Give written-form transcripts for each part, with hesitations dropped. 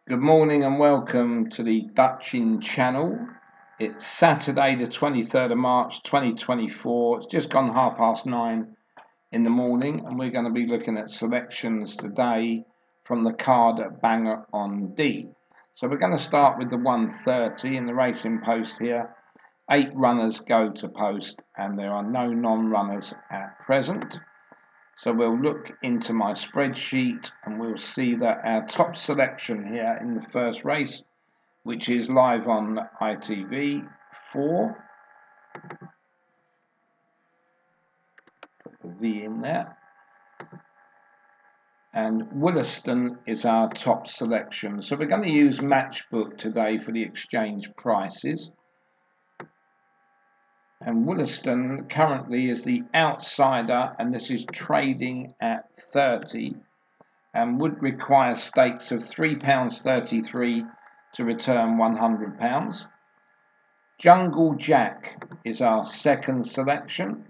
Good morning and welcome to the Dutchin channel. It's Saturday the 23rd of March 2024. It's just gone 9:30 in the morning and we're going to be looking at selections today from the card at Bangor-On-Dee. So we're going to start with the 130 in the racing post here. 8 runners go to post and there are no non-runners at present. So we'll look into my spreadsheet and we'll see that our top selection here in the first race, which is live on ITV4, put the V in there, and Williston is our top selection. So we're going to use Matchbook today for the exchange prices. And Williston currently is the outsider, and this is trading at 30 and would require stakes of £3.33 to return £100. Jungle Jack is our second selection.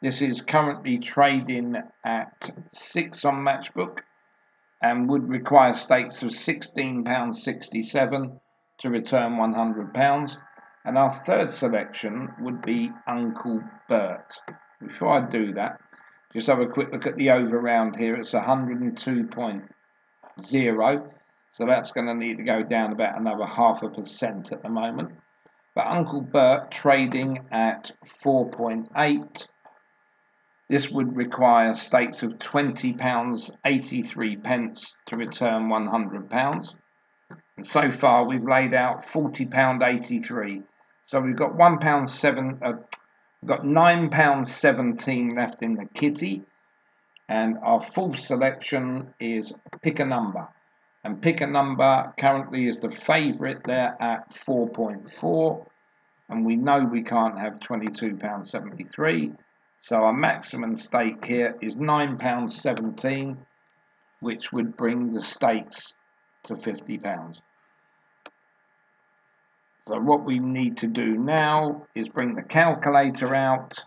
This is currently trading at 6 on Matchbook and would require stakes of £16.67 to return £100. And our third selection would be Uncle Bert. Before I do that, just have a quick look at the over round here. It's 102.0, so that's going to need to go down about another 0.5% at the moment. But Uncle Bert trading at 4.8. This would require stakes of £20.83 to return £100. And so far we've laid out £40.83. So we've got we've got £9.17 left in the kitty, and our fourth selection is Pick a Number. And Pick a Number currently is the favourite there at 4.4, and we know we can't have £22.73. So our maximum stake here is £9.17, which would bring the stakes to £50. So what we need to do now is bring the calculator out,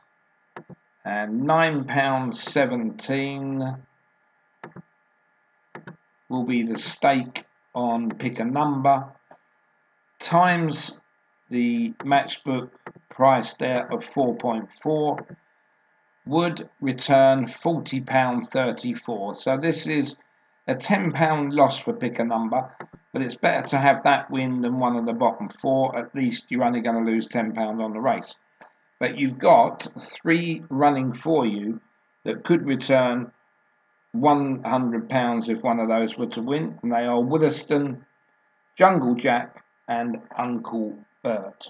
and £9.17 will be the stake on Pick a Number times the Matchbook price there of 4.4 would return £40.34. So this is a £10 loss for Pick a Number, but it's better to have that win than one of the bottom 4. At least you're only going to lose £10 on the race. But you've got 3 running for you that could return £100 if one of those were to win, and they are Williston, Jungle Jack and Uncle Bert.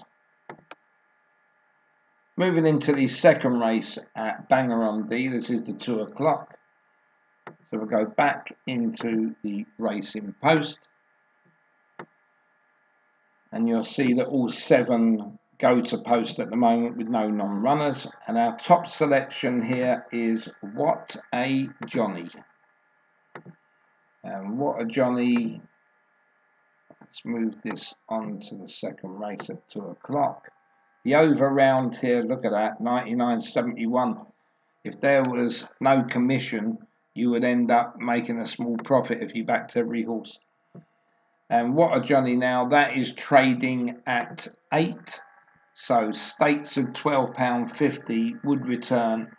Moving into the second race at Bangor-On-Dee, this is the 2 o'clock. So we'll go back into the racing post, and you'll see that all 7 go to post at the moment with no non-runners. And our top selection here is What a Johnny. And What a Johnny, let's move this on to the second race at 2 o'clock. The over round here, look at that, 99.71. If there was no commission, you would end up making a small profit if you backed every horse. And What a Johnny now, that is trading at 8. So stakes of £12.50 would return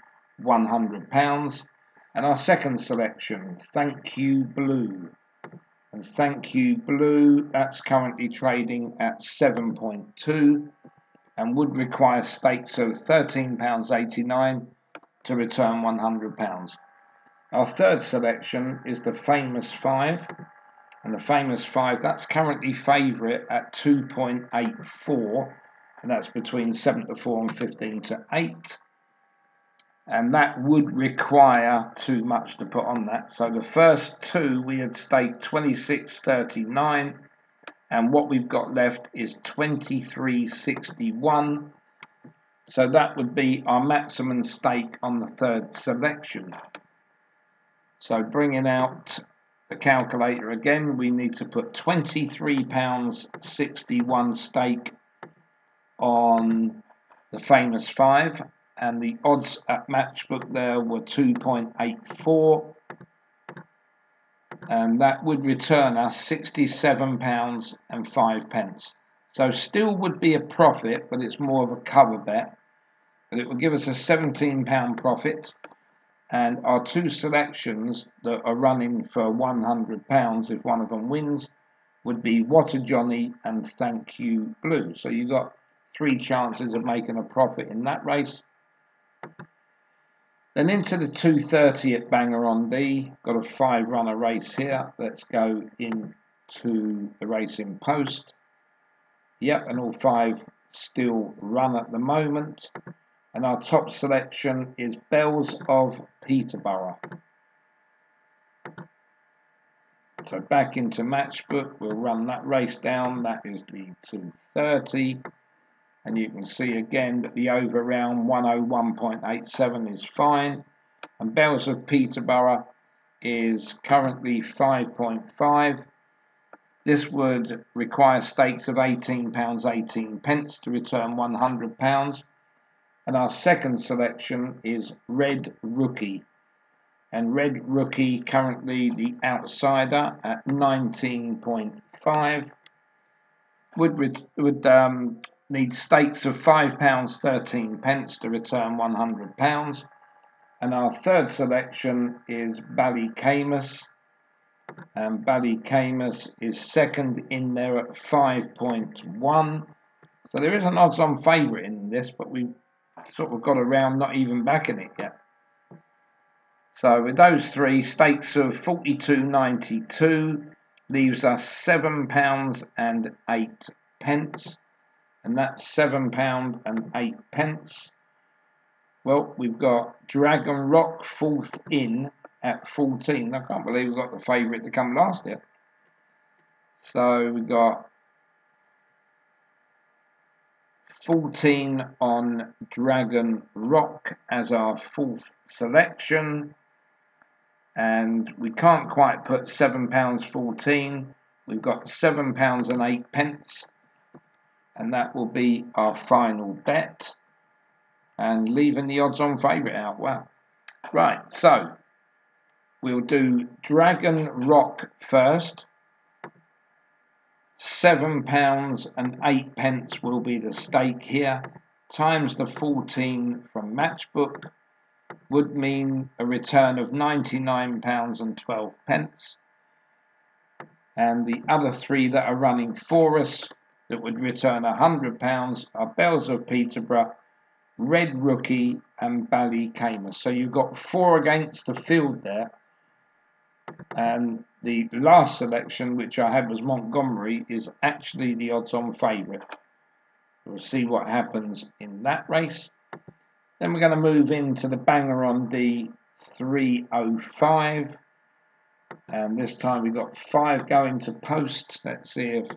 £100. And our second selection, Thank You Blue. And Thank You Blue, that's currently trading at 7.2 and would require stakes of £13.89 to return £100. Our third selection is the Famous 5, and the Famous 5, that's currently favourite at 2.84, and that's between 7 to 4 and 15 to 8, and that would require too much to put on that. So the first 2 we had staked 26.39, and what we've got left is 23.61. So that would be our maximum stake on the third selection. So bringing out the calculator again, we need to put £23.61 stake on the Famous 5, and the odds at Matchbook there were 2.84. and that would return us £67.05. So still would be a profit, but it's more of a cover bet. But it will give us a £17 profit, and our two selections that are running for £100 if one of them wins would be What a Johnny and Thank You Blue. So you've got 3 chances of making a profit in that race. Then into the 2:30 at Bangor-On-Dee. Got a 5-runner race here. Let's go into the racing post. Yep, and all 5 still run at the moment. And our top selection is Bells of Peterborough. So back into Matchbook, we'll run that race down. That is the 2:30. And you can see again that the over round 101.87 is fine. And Bells of Peterborough is currently 5.5. This would require stakes of £18.18 to return £100. And our second selection is Red Rookie. And Red Rookie currently the outsider at 19.5. Would need stakes of £5.13 to return £100. And our third selection is Ballycamus. And Ballycamus is second in there at 5.1. So there is an odds-on favourite in this, but we've sort of got around not even backing it yet. So with those 3, stakes of 42.92 leaves us £7.08. And that's £7.08. Well, we've got Dragon Rock 4th in at 14. I can't believe we've got the favourite to come last year. So we've got 14 on Dragon Rock as our 4th selection. And we can't quite put £7.14. We've got £7.08. And that will be our final bet. And leaving the odds-on favourite out. Wow. Right, so we'll do Dragon Rock first. £7.08 will be the stake here. Times the 14 from Matchbook would mean a return of £99.12. And the other 3 that are running for us that would return £100 are Bells of Peterborough, Red Rookie and Ballycamus. So you've got 4 against the field there. And the last selection, which I had was Montgomery, is actually the odds-on favourite. We'll see what happens in that race. Then we're going to move into the Bangor-On-Dee 3:05. And this time we've got 5 going to post. Let's see if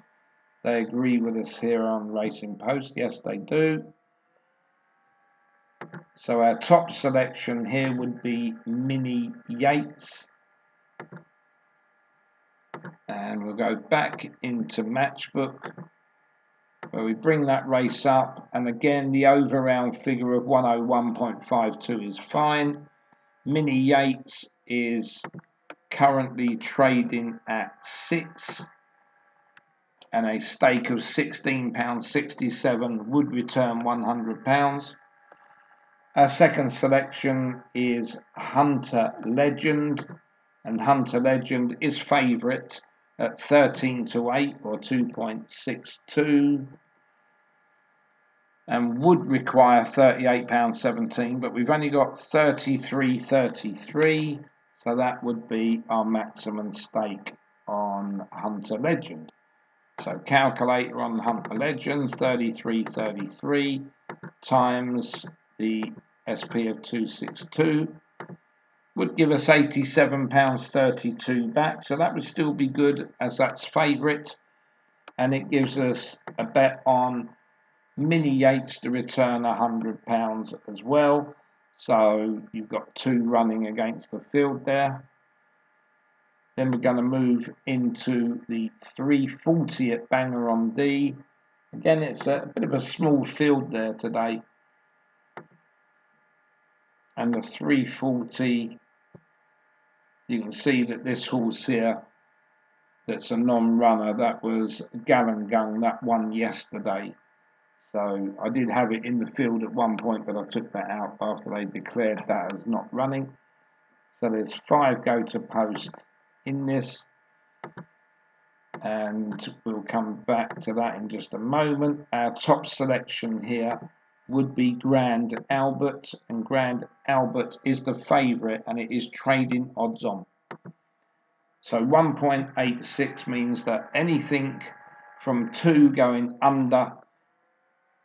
they agree with us here on Racing Post. Yes, they do. So our top selection here would be Mini Yates. And we'll go back into Matchbook, where we bring that race up. And again, the over round figure of 101.52 is fine. Mini Yates is currently trading at 6. And a stake of £16.67 would return £100. Our second selection is Hunter Legend, and Hunter Legend is favourite at 13-8 or 2.62, and would require £38.17, but we've only got 33.33, so that would be our maximum stake on Hunter Legend. So calculator on Hunter Legend, 33.33 times the SP of 262 would give us £87.32 back. So that would still be good, as that's favourite. And it gives us a bet on Mini Yates to return £100 as well. So you've got 2 running against the field there. Then we're going to move into the 3:40 at Bangor-On-Dee. Again, it's a bit of a small field there today. And the 3:40 You can see that this horse here, that's a non-runner, that was Gallangung, that won yesterday. So I did have it in the field at one point, but I took that out after they declared that as not running. So there's 5 go to post in this, and we'll come back to that in just a moment. Our top selection here would be Grand Albert, and Grand Albert is the favourite, and it is trading odds on. So 1.86 means that anything from 2 going under,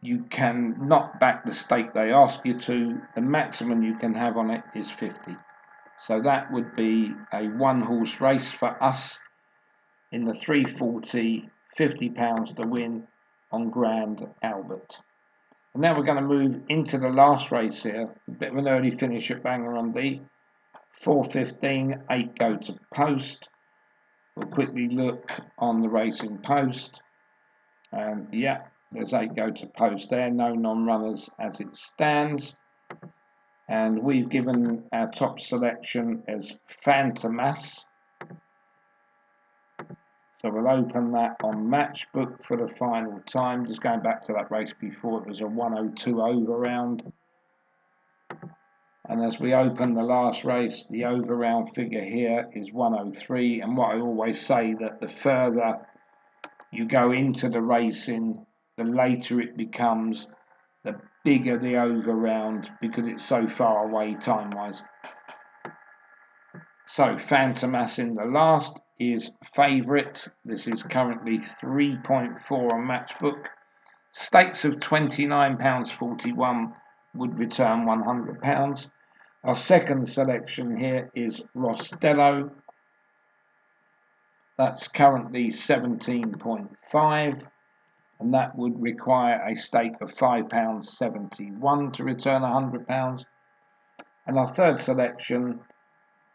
you can knock back the stake they ask you to. The maximum you can have on it is 50. So that would be a 1-horse race for us in the 340, £50 to win on Grand Albert. And now we're going to move into the last race here. A bit of an early finish at Bangor-On-Dee. 4:15, 8 go to post. We'll quickly look on the racing post. And yeah, there's 8 go to post there. No non-runners as it stands. And we've given our top selection as Fantomas. So we'll open that on Matchbook for the final time. Just going back to that race before, it was a 102 over round. And as we open the last race, the over round figure here is 103. And what I always say, that the further you go into the racing, the later it becomes, the bigger the over round, because it's so far away time-wise. So Fantomas in the last is favourite. This is currently 3.4 on Matchbook. Stakes of £29.41 would return £100. Our second selection here is Rostello. That's currently 17.5, and that would require a stake of £5.71 to return £100. And our third selection,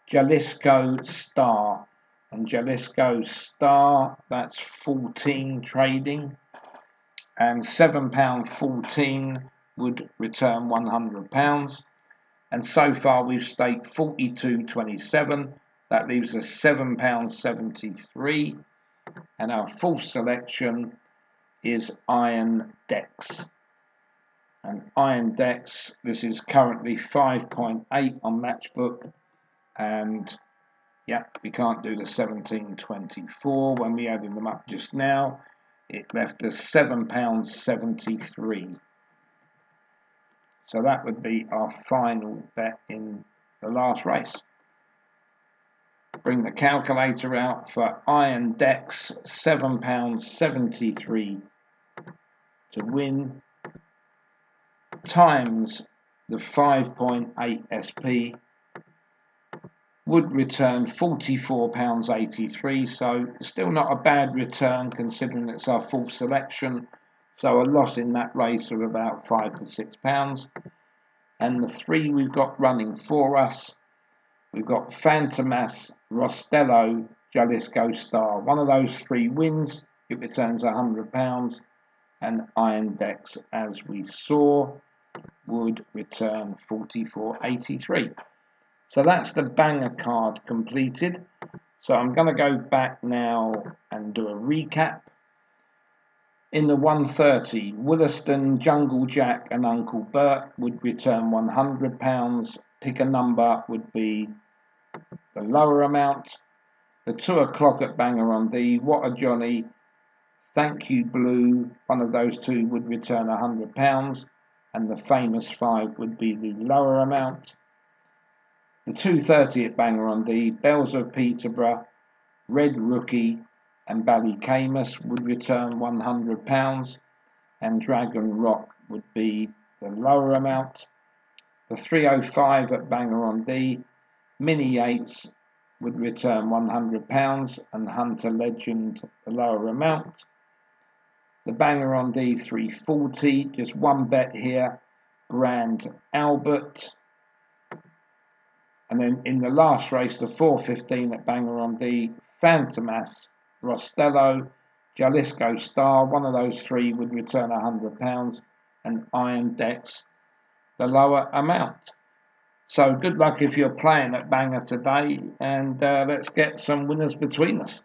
Jalisco Star. And Jalisco Star, that's 14 trading, and £7.14 would return £100. And so far we've staked 42.27. That leaves us £7.73. And our fourth selection is Iron Dex. And Iron Dex, this is currently 5.8 on Matchbook. And yeah, we can't do the 17.24. When we added them up just now, it left us £7.73. So that would be our final bet in the last race. Bring the calculator out for Iron Dex, £7.73 to win, times the 5.8 SP, would return £44.83. So still not a bad return considering it's our full selection. So a loss in that race of about £5 to £6. And the 3 we've got running for us, we've got Fantomas, Rostello, Jalisco Star. One of those 3 wins, it returns £100. And Iron Dex, as we saw, would return £44.83. So that's the banger card completed. So I'm going to go back now and do a recap. In the 130, Williston, Jungle Jack and Uncle Bert would return £100. Pick a number would be the lower amount. The 2 o'clock at Bangor-On-Dee, What a Johnny, Thank You Blue, one of those 2 would return £100. And the famous 5 would be the lower amount. The 2:30 at Bangor-On-Dee, Bells of Peterborough, Red Rookie and Ballycamus would return £100, and Dragon Rock would be the lower amount. The 3:05 at Bangor-On-Dee, Mini Yates would return £100, and Hunter Legend the lower amount. The Bangor-On-Dee 3:40, just one bet here, Grand Albert. And then in the last race, the 4:15 at Bangor-On-Dee, Fantomas, Rostello, Jalisco Star, one of those 3 would return £100, and Iron Dex the lower amount. So good luck if you're playing at Bangor today, and let's get some winners between us.